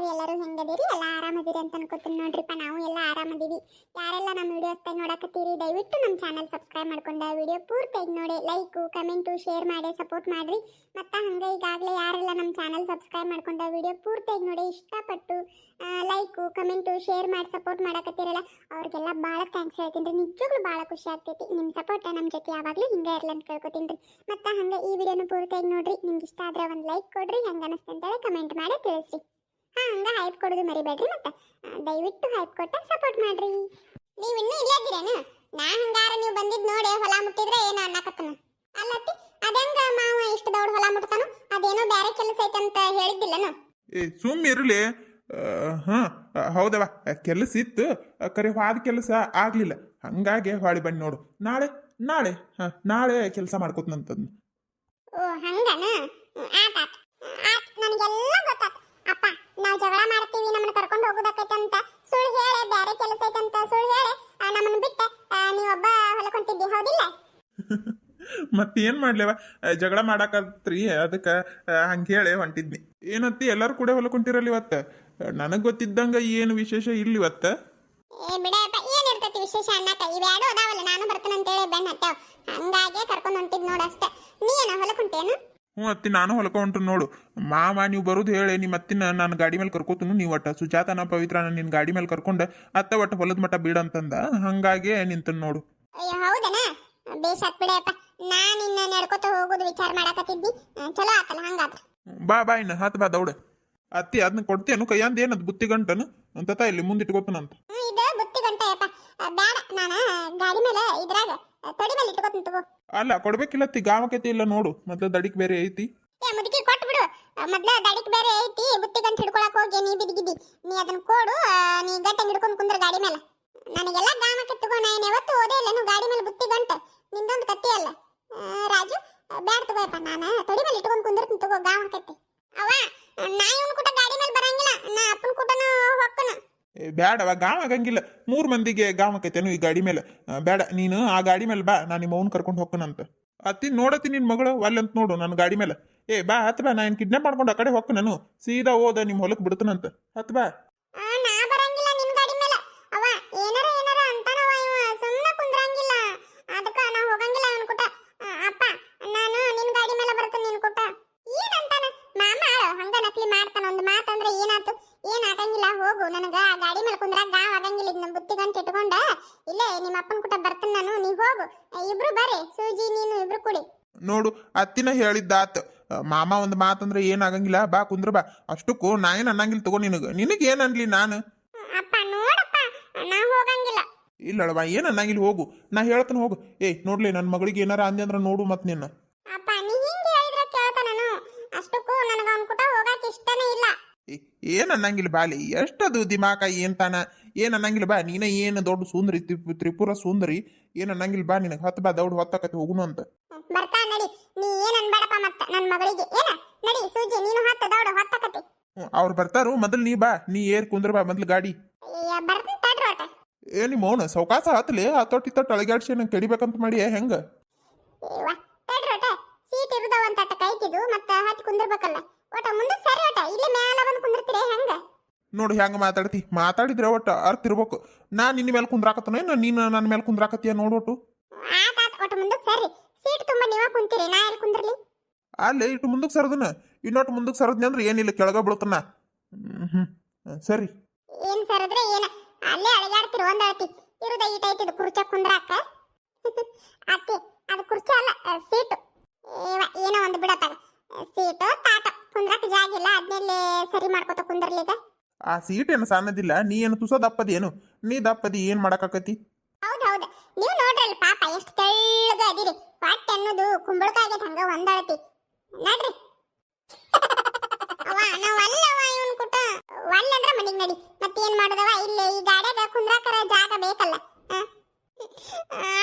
ನಮಸ್ಕಾರ ಎಲ್ಲರೂ ಹೆಂಗದಿರಿ ಎಲ್ಲ ಆರಾಮದಿರಿ ಅಂತ ಅನ್ಕೋತೀನಿ ನೋಡ್ರಿಪ್ಪ ನಾವು ಎಲ್ಲ ಆರಾಮದಿವಿ ಯಾರೆಲ್ಲ ನಮ್ಮ ವಿಡಿಯೋಸ್ ನೋಡಕತ್ತೀರಿ ದಯವಿಟ್ಟು ನಮ್ಮ ಚಾನಲ್ ಸಬ್ಸ್ಕ್ರೈಬ್ ಮಾಡ್ಕೊಂಡು ವಿಡಿಯೋ ಪೂರ್ತಿಯಾಗಿ ನೋಡಿ ಲೈಕ್ ಕಮೆಂಟ್ ಶೇರ್ ಮಾಡಿ ಸಪೋರ್ಟ್ ಮಾಡ್ರಿ ಮತ್ತೆ ಹಂಗೆ ಈಗಾಗಲೇ ಯಾರೆಲ್ಲ ನಮ್ಮ ಚಾನಲ್ ಸಬ್ಸ್ಕ್ರೈಬ್ ಮಾಡ್ಕೊಂಡು ವಿಡಿಯೋ ಪೂರ್ತಿಯಾಗಿ ನೋಡಿ ಇಷ್ಟಪಟ್ಟು ಲೈಕ್ ಕಮೆಂಟ್ ಶೇರ್ ಮಾಡಿ ಸಪೋರ್ಟ್ ಮಾಡಕತ್ತೀರಲ್ಲ ಅವ್ರಿಗೆಲ್ಲ ಭಾಳ ಥ್ಯಾಂಕ್ಸ್ ಹೇಳ್ತೀನಿ ರೀ ನಿಜವಾಗ್ಲೂ ಭಾಳ ಖುಷಿ ಆಗ್ತೈತಿ ನಿಮ್ಮ ಸಪೋರ್ಟ್ ನಮ್ಮ ಜೊತೆ ಯಾವಾಗಲೂ ಹಿಂಗೆ ಇರಲಿ ಅಂತ ಕೇಳ್ಕೊತೀನಿ ರೀ ಮತ್ತೆ ಹಂಗೆ ಈ ವಿಡಿಯೋನ ಪೂರ್ತಿಯಾಗಿ ನೋಡ್ರಿ ನಿಮ್ಗೆ ಇಷ್ಟ ಆದ್ರೆ ಒಂದು ಲೈಕ್ ಕೊಡ್ರಿ ಹೆಂಗೆ ಅನಿಸ್ತು ಅಂತೇಳಿ ಕಮೆಂಟ್ ಮಾಡಿ ತಿಳಿಸ್ರಿ ಹಂಗ ಹೈಪ್ ಕೊಡೋದು ಮರಿಬೇಡ್ರಿ ಮತ್ತೆ ದಯವಿಟ್ಟು ಹೈಪ್ ಕೊಟ್ಟ ಸಪೋರ್ಟ್ ಮಾಡ್ರಿ ನೀವು ಇನ್ನೂ ಇಲ್ಲೇ ಇದ್ದೀರೇನು ನಾ ಹಂಗಾರ ನೀವು ಬಂದಿದ್ದು ನೋಡಿ ಹೊಲ ಮುಟ್ಟಿದ್ರೆ ಏನು ಅನ್ನಕತ್ತನ ಅಲ್ಲತ್ತಿ ಅದಂಗ ಮಾವ ಇಷ್ಟು ದೊಡ್ಡ ಹೊಲ ಮುಟ್ತಾನು ಅದೇನೋ ಬೇರೆ ಕೆಲಸ ಐತೆ ಅಂತ ಹೇಳಿದ್ದಿಲ್ಲನು ಸುಮ್ಮ ಇರಲಿ ಹೌದವ ಕೆಲಸ ಇತ್ತು ಕರೆ ಆದ ಕೆಲಸ ಆಗ್ಲಿಲ್ಲ ಹಂಗಾಗಿ ಹೊಳಿ ಬನ್ನಿ ನೋಡು ನಾಳೆ ನಾಳೆ ನಾಳೆ ಕೆಲಸ ಮಾಡ್ಕೋತನಂತಂದು ಓ ಹಂಗನ ಆತ ನನಗೆಲ್ಲ ಗೊತ್ತಾತ ಅಪ್ಪ ನಾವು ಜಗಳ ಮಾಡ್ತೀವಿ ನಮ್ಮನ್ನ ಕರ್ಕೊಂಡು ಹೋಗೋದಕ್ಕೈತೆ ಅಂತ ಸುಳ್ಳು ಹೇಳಿ ಬೇರೆ ಕೆಲಸ ಐತೆ ಅಂತ ಸುಳ್ಳು ಹೇಳಿ ನಮ್ಮನ್ನ ಬಿಟ್ಟು ನೀವೊಬ್ಬ ಹೊಲಕ್ಕೆ ಹೊಂಟಿದ್ದಿ ಹೌದಿಲ್ಲ ಮತ್ತೇನ್ ಮಾಡ್ಲೇವ ಜಗಳ ಮಾಡಾಕತ್ರಿ ಅದಕ್ಕೆ ಹಂಗೆ ಹೇಳಿ ಹೊಂಟಿದ್ನಿ ಏನತ್ತಿ ಎಲ್ಲರೂ ಕೂಡ ಹೊಲಕೊಂಟಿರಲ್ಲ ಇವತ್ತ ನನಗೆ ಗೊತ್ತಿದ್ದಂಗ ಏನು ವಿಶೇಷ ಇಲ್ಲಿ ಇವತ್ತ ಏ ಬಿಡಪ್ಪ ಏನಿರ್ತೈತಿ ವಿಶೇಷ ಅನ್ನಕ ಇವ್ಯಾಡು ಅದಾವಲ್ಲ ನಾನು ಬರ್ತೀನಿ ಅಂತೇಳಿ ಬೆನ್ನ ಹತ್ತಾವ ಹಂಗಾಗಿ ಕರ್ಕೊಂಡು ಹೊಂಟಿದ್ ನೋಡು ಅಷ್ಟೇ ನೀ ಏನ ಹೊಲಕೊಂಟೇನು ಅತ್ತಿ ನಾನು ಹೊಲಕ ಹೊಂಟು ನೋಡು ಮಾವ ನೀವು ಬರೋದು ಹೇಳಿ ನಿಮ್ಮ ಅತ್ತಿನ ನಾನು ಗಾಡಿ ಮೇಲೆ ಕರ್ಕೋತನು ನೀವು ಒಟ್ಟ ಸುಜಾತನ ಪವಿತ್ರನ ನಿನ್ನ ಗಾಡಿ ಮೇಲೆ ಕರ್ಕೊಂಡು ಅತ್ತ ಒಟ್ಟು ಹೊಲದ ಮಟ್ಟ ಬೀಡಂತಂದ ಹಂಗಾಗಿ ನಿಂತನ್ ನೋಡು ಅಯ್ಯೋ ಹೌದನ ಬೇಷಾತ್ ಬಿಡಪ್ಪ ನಾನು ನಿನ್ನ ನಡ್ಕೋತ ಹೋಗೋದು ವಿಚಾರ ಮಾಡಕತ್ತಿದ್ದಿ ಚಲೋ ಆತಲ್ಲ ಹಂಗಾದ್ರೆ ಬಾ ಇನ್ನ ಹತ್ ಬಾ ದೌಡ ಅತ್ತಿ ಅದನ್ನ ಕೊಡ್ತೇನು ಕೈಯಂದ ಏನದು ಬುತ್ತಿ ಗಂಟನು ಅಂತ ಇಲ್ಲಿ ಮುಂದಿಟ್ಕೋತನಂತ ಇದು ಬುತ್ತಿ ಗಂಟೆ ಅಪ್ಪ ಬೇಡ ನಾನು ಗಾಡಿ ಮೇಲೆ ಇದ್ರಾಗ ತೊಡಿ ಮೇಲೆ ಇಟ್ಕೋತೀನಿ ತಗೋ ಅಲ್ಲ ಕೊಡ್ಬೇಕಿಲ್ಲತ್ತಿ ಗಾವಕೈತಿ ಇಲ್ಲ ನೋಡು ಮೊದ್ಲು ದಡಿಕ್ ಬೇರೆ ಐತಿ ಏ ಮುದುಕಿ ಕೊಟ್ಟು ಬಿಡು ಮೊದ್ಲ ದಡಿಕ್ ಬೇರೆ ಐತಿ ಬುತ್ತಿ ಗಂಟೆ ಹಿಡ್ಕೊಳಕ್ ಹೋಗಿ ನೀ ಬಿದ್ದಿಗಿದ್ದಿ ನೀ ಅದನ್ನ ಕೊಡು ನೀ ಗಂಟೆ ಹಿಡ್ಕೊಂಡು ಕುಂದ್ರ ಗಾಡಿ ಮೇಲೆ ನನಗೆಲ್ಲ ಗಾಮಕ್ಕೆ ತಗೋ ನಾನು ಯಾವತ್ತೂ ಓದೇ ಇಲ್ಲ ಗಾಡಿ ಮೇಲೆ ಬುತ್ತಿ ಗಂಟೆ ನಿಂದೊಂದು ಕತ್ತಿ ಅಲ್ಲ ರಾಜು ಬ್ಯಾಡ ತಗೋಯಪ್ಪ ನಾನು ತೊಡಿ ಮೇಲೆ ಇಟ್ಕೊಂಡು ಕುಂದಿರ್ತೀನಿ ತಗೋ ಗಾಮಕತ್ತಿ ಅವ ನಾ ಇವನ್ ಕೂಟ ಗಾಡಿ ಮೇಲೆ ಬರಂಗಿಲ್ಲ ನಾ ಅಪ್ಪನ ಕೂಟನು ಹೊಕ್ಕನ ಬ್ಯಾಡವ ಗಾವ ಆಗಂಗಿಲ್ಲ 3 ಮಂದಿಗೆ ಗಾವಕೈತೇನು ಈ ಗಾಡಿ ಮೇಲೆ ಬೇಡ ನೀನು ಆ ಗಾಡಿ ಮೇಲೆ ಬಾ ನಾನು ನಿಮ್ಮ ಅವ್ನ ಕರ್ಕೊಂಡು ಹೋಗ್ಕನಂತ ಅತ್ತಿ ನೋಡತ್ತಿ ನಿನ್ ಮಗಳು ಅಲ್ಲಂತ ನೋಡು ನನ್ನ ಗಾಡಿ ಮೇಲೆ ಬಾ ಹತ್ ಬಾ ನಾನು ಕಿಡ್ನಾಪ್ ಮಾಡ್ಕೊಂಡು ಆ ಕಡೆ ಹೋಗ್ಕ ನಾನು ಸೀದಾ ಹೋದ ನಿಮ್ಮ ಹೊಲಕ್ಕೆ ಬಿಡ್ತಾನಂತ ಹತ್ ಬಾ ನಾ ಬರಂಗಿಲ್ಲ ನಿನ್ ಗಾಡಿ ಮೇಲೆ ಅವ ಏನಾರ ಅಂತಾನವ ಇವ ಸುಮ್ಮನೆ ಕುಂದ್ರಂಗಿಲ್ಲ ಅದಕ್ಕ ನಾ ಹೋಗಂಗಿಲ್ಲ ಅವನ ಕೂಟ ಅಪ್ಪ ನಾನು ನಿನ್ ಗಾಡಿ ಮೇಲೆ ಬರ್ತೀನಿ ನಿನ್ ಕೂಟ ಏನಂತಾನ ಮಾಮ ಹಂಗ ನಕಲಿ ಮಾಡ್ತಾನ ಒಂದು ಮಾತಂದ್ರೆ ಏನಾತು ಏನ್ ಆಗಂಗಿಲ್ಲ ಹೋಗು ನನಗ ಆ ಗಾಡಿ ಮೇಲೆ ಕುಂದ್ರಾಗ ಗಾವ್ ಆಗಂಗಿಲ್ಲ ಇದನ್ನ ಬುತ್ತಿ ಗಂಟೆ ಇಟ್ಕೊಂಡ ಇಲ್ಲೇ ನಿಮ್ಮ ಅಪ್ಪನ ಕೂಟ ಬರ್ತೀನಿ ನಾನು ನೀ ಹೋಗು ಇಬ್ರು ಬರ್ರಿ ಸೂಜಿ ನೀನು ಇಬ್ರು ಕೂಡಿ ನೋಡು ಅತ್ತಿನ ಹೇಳಿದ್ದಾತ್ ಮಾಮ ಒಂದು ಮಾತಂದ್ರೆ ಏನಾಗಂಗಿಲ್ಲ ಬಾ ಕುಂದ್ರ ಬಾ ಅಷ್ಟಕ್ಕೂ ನಾ ಏನ್ ಅನ್ನಂಗಿಲ್ಲ ತಗೋ ನಿನಗೆ ಏನ್ ಅನ್ಲಿ ನಾನು ಅಪ್ಪ ನೋಡಪ್ಪ ನಾ ಹೋಗಂಗಿಲ್ಲ ಇಲ್ಲಳವ ಏನ್ ಅನ್ನಂಗಿಲ್ಲ ಹೋಗು ನಾ ಹೇಳ್ತಾನೆ ಹೋಗು ನೋಡ್ಲಿ ನನ್ನ ಮಗಳಿಗೆ ಏನಾರ ಅಂದೆ ಅಂದ್ರೆ ನೋಡು ಮತ್ ನಿನ್ನ ಅಪ್ಪ ನೀ ಹಿಂಗೆ ಹೇಳಿದ್ರೆ ಕೇಳ್ತಾನನು ಅಷ್ಟಕ್ಕೂ ನನಗ ಅವನ ಕೂಟ ಹೋಗಕ್ಕೆ ಇಷ್ಟನೇ ಇಲ್ಲ ಏನ್ ಅನ್ನಂಗಿಲ್ಲ ಬಾಲಿ ಎಷ್ಟದು ದಿಮಾಕ ಏನ್ ತಾನ ಏನ್ ಅನ್ನಂಗಿಲ್ಲ ಬಾ ನೀನ ಏನು ದೊಡ್ಡ ಸುಂದರಿ ತ್ರಿಪುರ ಸುಂದರಿ ಏನ್ ಅನ್ನಂಗಿಲ್ಲ ಬಾ ನಿನಗೆ ಹತ್ತು ಬಾ ದೌಡ್ ಹೊತ್ತಕತಿ ಹೋಗುನು ಅಂತ ಬರ್ತಾ ನಡಿ ನೀ ಏನ್ ಅನ್ಬೇಡಪ್ಪ ಮತ್ತ ನನ್ನ ಮಗಳಿಗೆ ಏನ ನಡಿ ಸೂಜಿ ನೀನು ಹತ್ತ ದೌಡ ಹೊತ್ತಕತಿ ಅವ್ರು ಬರ್ತಾರು ಮೊದಲು ನೀ ಬಾ ನೀ ಏರ್ ಕುಂದ್ರ ಬಾ ಮೊದ್ಲು ಗಾಡಿ ಬರ್ತೀನಿ ತಡ್ರಿ ಒಟ್ಟ ನಿಮ್ಮ ಮೌನ ಸೌಕಾಸ ಹತ್ಲಿ ಹತ್ತೊಟ್ಟಿತ್ತ ಅಳಗಾಡ್ಸಿ ನಂಗೆ ಕೆಡಿಬೇಕಂತ ಮಾಡಿ ಹೆಂಗ ತಡ್ರಿ ಒಟ್ಟ ಸೀಟ್ ಇರುದವ ಅಂತ ಕೈತಿದ್ದು ಮತ್ತ ಹತ್ತಿ ಕುಂದಿರ್ಬೇಕಲ್ಲ ಒಟ್ಟ ಮುಂದೆ ಸರಿ ಒಟ್ಟ ಇಲ್ಲಿ ಮ್ಯಾಲ ಬಂದು ಕುಂದಿರ್ತೀರಿ ಹೆಂಗ ನೋಡು ಹೆಂಗ ಮಾತಾಡ್ತಿ ಮಾತಾಡಿದ್ರೆ ಒಟ್ಟ ಅರ್ಥ ಇರ್ಬೇಕು ನಾ ನಿನ್ನ ಮೇಲೆ ಕುಂದ್ರಾಕತ್ತನ ನೀನು ನನ್ನ ಮೇಲೆ ಕುಂದ್ರಾಕತ್ತೀಯ ನೋಡೋಟು ಆತ ಒಟ್ಟ ಮುಂದಕ್ಕೆ ಸರಿ ಸೀಟ್ ತುಂಬಾ ನೀವ ಕುಂತೀರಿ ನಾ ಎಲ್ಲಿ ಕುಂದ್ರಲಿ ಅಲ್ಲೇ ಇಟ್ಟು ಮುಂದಕ್ಕೆ ಸರದನ ಇನ್ನೊಟ್ಟು ಮುಂದಕ್ಕೆ ಸರದ್ನಿ ಅಂದ್ರೆ ಏನಿಲ್ಲ ಕೆಳಗ ಬೀಳ್ತಾನ ಸರಿ ಏನ್ ಸರದ್ರೆ ಏನ ಅಲ್ಲೇ ಅಳಗಾಡ್ತಿರು ಒಂದ್ ಅಳತಿ ಇರುದ ಈಟ ಐತಿದ್ ಕುರ್ಚ ಕುಂದ್ರಾಕ ಅತ್ತಿ ಅದು ಕುರ್ಚಿ ಅಲ್ಲ ಸೀಟು ಏನೋ ಒಂದು ಬಿಡತ್ತಾಗ ಸೀಟು ತಾಟ ಕುಂದ್ರಾಕ ಜಾಗ ಇಲ್ಲ ಅದ್ನೆಲ್ಲೇ ಸರಿ ಮಾಡ್ಕೊತ ಕುಂದ್ರಲಿಗ ಆ ಸೀಟ್ ಏನು ಸಣ್ಣದಿಲ್ಲ ನೀ ಏನು ತುಸ ದಪ್ಪದಿ ನೀ ದಪ್ಪದಿ ಏನ್ ಮಾಡಕಾಕತಿ ಹೌದೌದು ನೀವು ನೋಡ್ರಲ್ಲ ಪಾಪ ಎಷ್ಟು ತೆಳ್ಳಗ ಅದಿರಿ ಹೊಟ್ಟೆ ಅನ್ನೋದು ಕುಂಬಳಕಾಯಿಗೆ ಹಂಗ ಒಂದಳತಿ ನಡ್ರಿ ಅವ ನಾವ್ ಅಲ್ಲವ ಇವನ್ ಕುಟ ಒಲ್ಲಂದ್ರ ಮನಿಗ್ ನಡಿ ಮತ್ತೇನ್ ಮಾಡೋದವ ಇಲ್ಲೇ ಈ ಗಾಡ್ಯಾಗ ಕುಂದ್ರಾಕರ ಜಾಗ ಬೇಕಲ್ಲ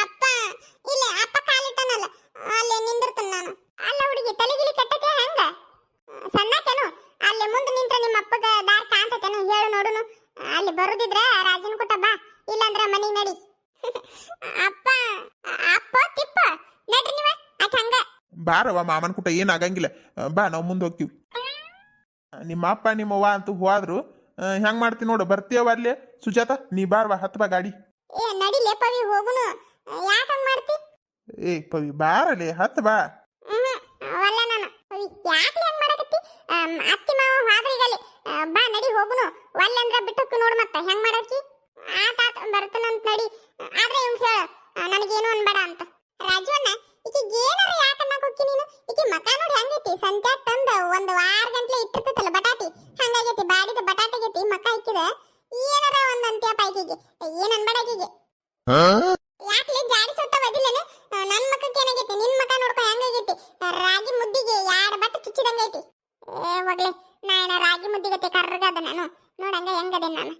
ಅಪ್ಪ ಇಲ್ಲೇ ಅಪ್ಪ ಕಾಲಿಟ್ಟನಲ್ಲ ಅಲ್ಲೇ ನಿಂದಿರ್ತಾನ ನಾನು ಅಲ್ಲ ಹುಡುಗಿ ತಲೆಗಿಲಿ ಕಟ್ಟಕ್ಕೆ ಹೆಂಗ ಸಣ್ಣಕೇನು ಅಲ್ಲಿ ಮುಂದೆ ನಿಂತ್ರ ನಿಮ್ಮ ಅಪ್ಪಗ ದಾರ್ ಕಾಣ್ತತೇನು ಹೇಳು ನೋಡುನು ಅಲ್ಲಿ ಬರುದಿದ್ರ ರಾಜನ್ ಕುಟ ಬಾ ಇಲ್ಲಂದ್ರ ಮನಿಗ್ ನಡಿ ಅಪ್ಪ ಅಪ್ಪ ತಿಪ್ಪ ನಡ್ರಿ ನೀವ ಆಕೆ ಹಂಗ ಬಾರವ ಮಾಮನ್ ಕುಟ ಏನಾಗಂಗಿಲ್ಲ ಬಾ ನಾವು ಮುಂದೆ ಹೋಗ್ತೀವಿ ನಿಮ್ಮ ಅಪ್ಪ ನಿಮ್ಮವ್ವ ಅಂತೂ ಹೋದ್ರು ಹೆಂಗೆ ಮಾಡ್ತೀನಿ ನೋಡು ಬರ್ತೀಯವ ಅಲ್ಲಿ ಸುಜಾತ ನೀ ಬಾರ್ವಾ ಹತ್ತು ಬಾ ಗಾಡಿ ಏ ನಡಿಲೇ ಪವಿ ಹೋಗುನು ಯಾಕೆ ಹಂಗೆ ಮಾಡ್ತಿ ಏ ಪವಿ ಬಾರಲಿ ಹತ್ತು ಬಾ ಅಲ್ಲ ನಾನು ಪವಿ ಯಾಕೆ ಹಂಗೆ ಮಾಡಕತ್ತಿ ಅತ್ತಿ ಮಾವ ಹೋದ್ರಿಗಲ್ಲಿ ಬಾ ನಡಿ ಹೋಗುನು ಒಲ್ಲೆಂದ್ರ ಬಿಟ್ಟಕ್ಕೆ ನೋಡು ಮತ್ತೆ ಹೆಂಗೆ ಮಾಡಕ್ಕಿ ಆತ ಬರ್ತನಂತ ನಡಿ ಆದ್ರೆ ಇವ್ನು ಹೇಳು ನನಗೇನು ಅನ್ಬೇಡ ಅಂತ ರಾಜು ಅಣ್ಣ ಈಕಿಗೆ ಏನಾರ ಯಾಕೆ ಅನ್ನಕ್ಕೆ ಹೋಗಿ ನೀನು ಈಕಿ ಮಕ ನೋಡಿ ಹೆಂಗೈತಿ ಸಂತ್ಯಾಗ ತಂದು ಒಂದು ವಾರ ಗಂಟ್ಲೆ ಇಟ್ಟಿರ್ತೈತಲ್ಲ ಬಟಾಟಿ ಹಂಗಾಗೈತಿ ಬಾಡಿದ ಬಟಾಟಿಗೈತಿ ಮಕ ಇಕ್ಕಿದ ಏನಾರ ಒಂದು ಅಂತ್ಯಪ್ಪ ಈಕಿಗೆ ಏನು ಅನ್ಬೇಡ ಈಕಿಗೆ ಯಾಕೆ ಜಾಡಿ ಸುತ್ತ ಬದಿಲೇನೆ ನನ್ನ ಮಕಕ್ಕೆ ಏನಾಗೈತಿ ನಿನ್ನ ಮಕ ನೋಡ್ಕೊ ಹೆಂಗಾಗೈತಿ ರಾಗಿ ಮುದ್ದಿಗೆ ಎರಡು ಬಟ್ ಚುಚ್ಚಿದಂಗೈತಿ ಏ ಒಗ್ಲೆ ನಾನು ರಾಗಿ ಮುದ್ದಿಗತ್ತೆ ಕರ್ಗದ ನಾನು ನೋಡಂಗ ಹೆಂಗದೆ ನಾನು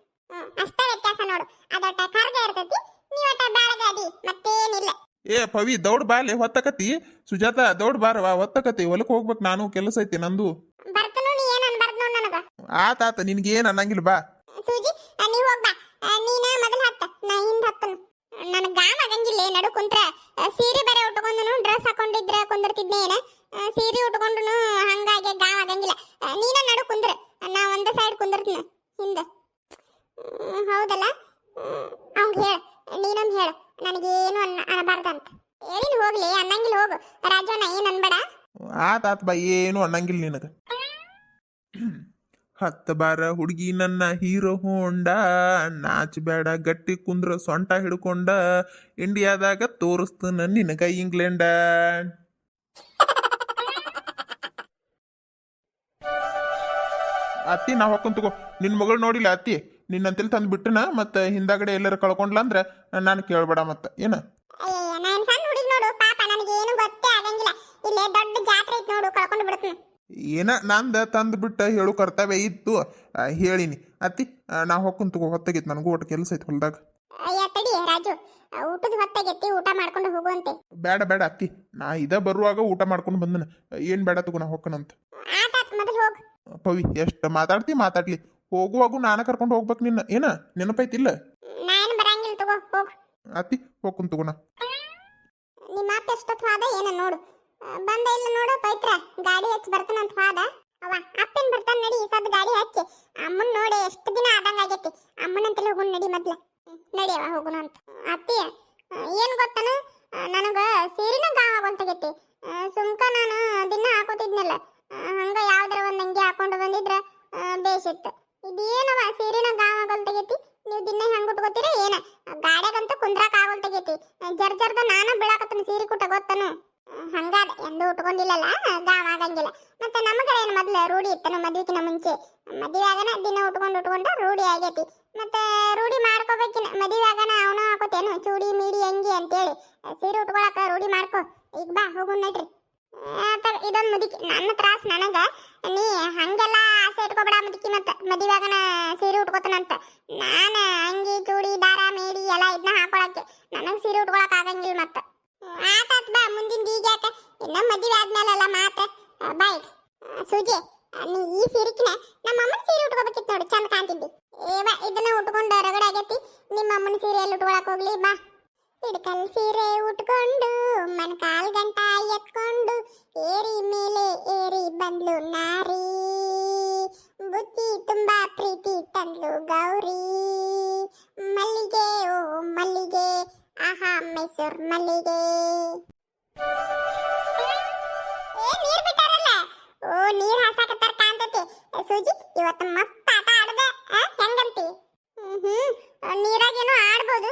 ಅಷ್ಟೇ ವ್ಯತ್ಯಾಸ ನೋಡು ಅದೊಟ್ಟ ಕರ್ಗ ಇರ್ತೈತಿ ನೀವಟ ಬೆಳಗದಿ ಮತ್ತೇನಿಲ್ಲ ಏ ಪವಿ ದೌಡ್ ಬಾಲೆ ಹೊತ್ತಕತಿ ಸುಜಾತ ದೌಡ್ ಬಾರವಾ ಹೊತ್ತಕತಿ ಹೊಲಕ್ಕೆ ಹೋಗ್ಬೇಕು ನಾನು ಕೆಲಸ ಐತಿ ನಂದು ಬರ್ತನು ನೀ ಏನ್ ಅನ್ಬಾರ್ದು ನೋಡ್ ನನಗ ಆತಾತ ನಿನ್ಗೇನ್ ಅನ್ನಂಗಿಲ್ಲ ಬಾ ಸೂಜಿ ನೀ ಹೋಗ್ ಬಾ ನೀನ ಮೊದಲು ಹತ್ತ ನಾ ಹಿಂದ್ ಹತ್ತನು ನನಗೆ ಗಾಮ ಆಗಂಗಿಲ್ಲ ನಡು ಕುಂತ್ರ ಸೀರೆ ಬೇರೆ ಉಟ್ಕೊಂಡುನು ಡ್ರೆಸ್ ಹಾಕೊಂಡಿದ್ರ ಕುಂದಿರ್ತಿದ್ನೇನ ಸೀರೆ ಉಟ್ಕೊಂಡುನು ಹಂಗಾಗಿ ಗಾಮ ಆಗಂಗಿಲ್ಲ ನೀನ ನಡು ಕುಂದ್ರ ನಾ ಒಂದ ಸೈಡ್ ಕುಂದಿರ್ತೀನಿ ಹಿಂದ ಹೌದಲ್ಲ ಅವ್ನ್ ಹೇಳ ನೀನೊಂದು ಹೇಳು ನನಗೇನು ಅನ್ನಬಾರ್ದಂತ ಹೇಳಿನ ಹೋಗ್ಲಿ ಅನ್ನಂಗಿಲ್ಲ ಹೋಗು ರಾಜಣ್ಣ ಏನ್ ಅನ್ಬೇಡ ಆತಾತ ಬಾ ಏನು ಅನ್ನಂಗಿಲ್ಲ ನಿನಗ ಹತ್ತ ಬಾರ ಹುಡುಗಿ ನನ್ನ ಹೀರೋ ಹೋಂಡ ನಾಚಬೇಡ ಗಟ್ಟಿ ಕುಂದ್ರ ಸೊಂಟ ಹಿಡ್ಕೊಂಡ ಇಂಡಿಯಾದಾಗ ತೋರಿಸ್ತನ ನಿನಗ ಇಂಗ್ಲೆಂಡ ಅತ್ತಿ ನಾ ಹೊಕ್ಕನ್ ತಗೋ ನಿನ್ನ ಮಗಳು ನೋಡಿಲ್ಲ ಅತ್ತಿ ನಿನ್ನಂತಲ್ಲಿ ತಂದು ಬಿಟ್ಟನ ಮತ್ತು ಹಿಂದಾಗಡೆ ಎಲ್ಲರ ಕಳ್ಕೊಂಡ್ಲ ಅಂದ್ರೆ ನಾನು ಕೇಳ್ಬೇಡ ಮತ್ತೆ ಏನ ನಾನು ಸಣ್ಣ ಹುಡುಗಿ ನೋಡು ಪಾಪ ನನಗೇನು ಗೊತ್ತೇ ಆಗಂಗಿಲ್ಲ ಇಲ್ಲೇ ದೊಡ್ಡ ಜಾತ್ರೆ ಐತಿ ನೋಡು ಕಳ್ಕೊಂಡು ಬಿಡ್ತೀನಿ ಏನ ನಂದ ತಂದು ಬಿಟ್ಟ ಹೇಳು ಕರ್ತವ್ಯ ಇತ್ತು ಹೇಳಿನಿ ಅತ್ತಿ ನಾ ಹೊಕ್ಕನ್ ತಗೋ ಹೊತ್ತಾಗಿತ್ತು ನನಗೂ ಒಟ್ಟು ಕೆಲಸ ಐತಿ ಹೊಲ್ದಾಗ ಅಯ್ಯ ತಡಿ ರಾಜು ಊಟದ ಹೊತ್ತಾಗೈತಿ ಊಟ ಮಾಡ್ಕೊಂಡು ಹೋಗುವಂತೆ ಬೇಡ ಬೇಡ ಅತ್ತಿ ನಾ ಬರುವಾಗ ಊಟ ಮಾಡ್ಕೊಂಡು ಬಂದನ ಏನು ಬೇಡ ತಗೋ ನಾ ಹೊಕ್ಕನಂತ ಆತಾತ್ ಮೊದಲು ಹೋಗು ಪವಿ ಎಷ್ಟು ಮಾತಾಡ್ಲಿ ಹೋಗುವಾಗೂ ನಾನು ಕರ್ಕೊಂಡು ಹೋಗ್ಬೇಕು ನಿನ್ನ ಏನ ನೆನಪೈತಿಲ್ಲ ನಾನು ಬರಂಗಿಲ್ಲ ತಗೋ ಹೋಗು ಅತ್ತಿ ಹೋಗ್ಕೊಂಡ್ ತಗೋಣ ನಿಮ್ಮ ಅಪ್ಪ ಎಷ್ಟೊತ್ತು ಹೋದ ಏನ ನೋಡು ಬಂದ ಇಲ್ಲ ನೋಡು ಪೈತ್ರ ಗಾಡಿ ಹಚ್ಚಿ ಬರ್ತಾನಂತ ಹೋದ ಅವ ಅಪ್ಪನ್ ಬರ್ತಾನ ನಡಿ ಈ ಸದ್ ಗಾಡಿ ಹಚ್ಚಿ ಅಮ್ಮನ್ ನೋಡಿ ಎಷ್ಟು ದಿನ ಆದಂಗ ಆಗೈತಿ ಅಮ್ಮನಂತಲೇ ಹೋಗುನ್ ನಡಿ ಮೊದ್ಲ ನಡಿ ಅವ ಹೋಗುಣ ಅಂತ ಅತ್ತಿ ಏನ್ ಗೊತ್ತನ ನನಗ ಸೀರಿನ ಗಾವ ಆಗೋಲ್ತಾಗೈತಿ ಸುಮ್ಕ ನಾನು ದಿನ ಹಾಕೋತಿದ್ನಲ್ಲ ಹಂಗ ಯಾವ್ದಾರ ಒಂದ್ ಅಂಗಿ ಹಾಕೊಂಡು ಬಂದಿದ್ರ ಬೇಸಿತ್ತು ಇದೇನವ ಸೀರಿನ ಗಾವ ಆಗೋಲ್ತಾಗೈತಿ ನೀವು ದಿನ ಹೆಂಗ್ ಉಟ್ಕೋತೀರ ಏನ ಗಾಡ್ಯಾಗಂತೂ ಕುಂದ್ರಾಕ ಆಗೋಲ್ತಾಗೈತಿ ಜರ್ದ ನಾನ ಬೀಳಾಕತ್ತನ ಸೀರೆ ಕುಟ ಗೊತ್ತನು ಹಂಗಾದ ಎಂದು ಉಟ್ಕೊಂಡಿಲ್ಲಲ್ಲ ಗಾವ ಆಗಂಗಿಲ್ಲ ಮತ್ತೆ ನಮ್ಮ ಕಡೆ ಏನು ಮೊದ್ಲು ರೂಢಿ ಇತ್ತನು ಮದ್ವಿಕಿನ ಮುಂಚೆ ಮದುವೆ ಆಗನ ದಿನ ಉಟ್ಕೊಂಡು ರೂಢಿ ಆಗೈತಿ ಮತ್ತೆ ರೂಢಿ ಮಾಡ್ಕೋಬೇಕಿನ ಮದುವೆ ಆಗನ ಅವನು ಹಾಕೋತೇನು ಚೂಡಿ ಮೀಡಿ ಅಂಗಿ ಅಂತೇಳಿ ಸೀರೆ ಉಟ್ಕೊಳಕ ರೂಢಿ ಮಾಡ್ಕೋ ಈಗ ಬಾ ಹೋಗು ನಡ್ರಿ ಇದೊಂದು ಮುದುಕಿ ನನ್ನ ತ್ರಾಸ್ ನನಗ ನೀ ಹಂಗೆಲ್ಲ ಆಸೆ ಇಟ್ಕೋಬೇಡ ಮುದುಕಿ ಮತ್ತೆ ಮದುವೆ ಆಗನ ಸೀರೆ ಉಟ್ಕೋತಾನಂತ ನಾನು ಅಂಗಿ ಚೂಡಿ ದಾರ ಮೇಡಿ ಎಲ್ಲ ಇದನ್ನ ಹಾಕೊಳಕ್ಕೆ ನನಗೆ ಸೀರೆ ಉಟ್ಕೊಳಕ್ ಆಗಂಗಿಲ್ಲ ಮತ್ತೆ ಆತಾತ್ ಬಾ ಮುಂದಿನ ಈಗ್ಯಾಕ ಇನ್ನ ಮದುವೆ ಆದ್ಮೇಲೆಲ್ಲ ಮಾತ ಬಾಯ್ ಸೂಜಿ ನೀ ಈ ಸೀರೆಕಿನ ನಮ್ಮ ಅಮ್ಮನ ಸೀರೆ ಉಟ್ಕೋಬೇಕಿತ್ತು ನೋಡಿ ಚಂದ ಕಾಣ್ತಿದ್ದಿ ಏವ ಇದನ್ನ ಉಟ್ಕೊಂಡು ರಗಡ ಆಗೈತಿ ನಿಮ್ಮ ಅಮ್ಮನ ಸೀರೆ ಎಲ್ಲಿ ಉಟ್ಕೊಳಕ್ ಹೋಗ್ಲಿ ಬಾ ಹಿಡ್ಕಲ್ ಸೀರೆ ಉಟ್ಕೊಂಡು ಮನ್ ಕಾಲ್ ಗಂಟ ಎತ್ಕೊಂಡು ಏರಿ ಮೇಲೆ ಏರಿ ಬಂದ್ಲು ನಾರಿ ಬುತ್ತಿ ತುಂಬಾ ಪ್ರೀತಿ ತಂದ್ಲು ಗೌರಿ ಮಲ್ಲಿಗೆ ಓ ಮಲ್ಲಿಗೆ ಆಹಾ ಮೈಸೂರ್ ಮಲ್ಲಿಗೆ ನೀರ್ ಬಿಟ್ಟಾರಲ್ಲ ಓ ನೀರ್ ಹಾಸಾಕತ್ತಾರ ಕಾಂತತಿ ಸೂಜಿ ಇವತ್ತು ಮಸ್ತ್ ಆಟ ಆಡದೆ ಹೆಂಗಂತಿ ನೀರಾಗೇನೋ ಆಡ್ಬೋದು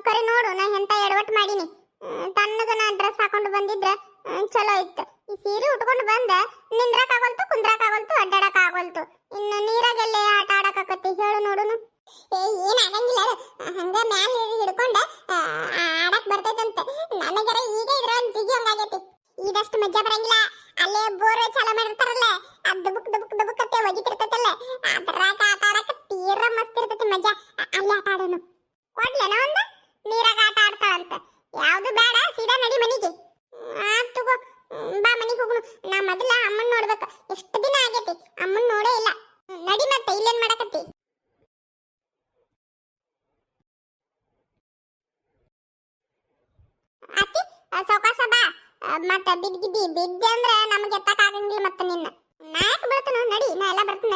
ಕರೆ ನೋಡು ನಾ ಎಂತ ಎಡವಟ್ ಮಾಡೀನಿ ತಣ್ಣಗ ನಾ ಡ್ರೆಸ್ ಹಾಕೊಂಡು ಬಂದಿದ್ರೆ ಚಲೋ ಇತ್ತು ಈ ಸೀರೆ ಉಟ್ಕೊಂಡು ಬಂದ ನಿಂದ್ರಕ್ ಆಗೋಲ್ತು ಕುಂದ್ರಕ್ ಆಗೋಲ್ತು ಅಡ್ಡಾಡಕ್ ಆಗೋಲ್ತು ಇನ್ನು ನೀರಾಗೆಲ್ಲೇ ಆಟ ಆಡಕತ್ತಿ ಹೇಳು ನೋಡುನು ಏನ್ ಆಗಂಗಿಲ್ಲ ಹಂಗ ಮ್ಯಾಲ ಹಿಡ್ಕೊಂಡ ಆಡಕ್ ಬರ್ತೈತಂತ ನನಗರ ಈಗ ಇದ್ರ ಒಂದ್ ಜಿಗಿ ಹಂಗಾಗೈತಿ ಇದಷ್ಟು ಮಜಾ ಬರಂಗಿಲ್ಲ ಅಲ್ಲೇ ಬೋರ್ ಚಾಲ ಮಾಡಿರ್ತಾರಲ್ಲ ಅದ್ ದುಬುಕ್ ದುಬುಕ್ ದುಬುಕ್ ಅತ್ತೆ ಒಗಿತಿರ್ತೈತಲ್ಲ ಅದ್ರಾಗ ಆಟ ಆಡಕ ತೀರ ಮಸ್ತ್ ಇರ್ತೈತಿ ಮಜಾ ಅಲ್ಲಿ ಆಟ ಆಡೋನು ಕೊಡ್ಲೇನ ಒಂದ ನೀರಾಗ ಆಟ ಆಡ್ತಾಳಂತ ಯಾವ್ದು ಬೇಡ ಸೀದಾ ನಡಿ ಮನಿಗೆ ತಗೋ ಬಾ ಮನಿಗೆ ಹೋಗುನು ನಾ ಮೊದಲ ಅಮ್ಮನ್ ನೋಡ್ಬೇಕ ಎಷ್ಟು ದಿನ ಆಗೈತಿ ಅಮ್ಮನ್ ನೋಡೇ ಇಲ್ಲ ನಡಿ ಮತ್ತೆ ಇಲ್ಲೇನ್ ಮಾಡಕತ್ತಿ ಅತ್ತಿ ಸೌಕಾಸ ಬಾ ಮತ್ತೆ ಬಿದ್ದೆ ಅಂದ್ರೆ ನಮಗೆ ಎತ್ತಕ್ ಆಗಂಗಿಲ್ಲ ಮತ್ತೆ ನಿನ್ನ ನಾಯಕ್ ಬೀಳ್ತಾನ ನಡಿ ನಾ ಎಲ್ಲ ಬರ್ತೀನಿ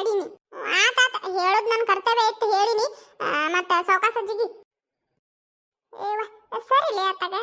ಸರಿ ಲೇ ಅತ್ತಾಗ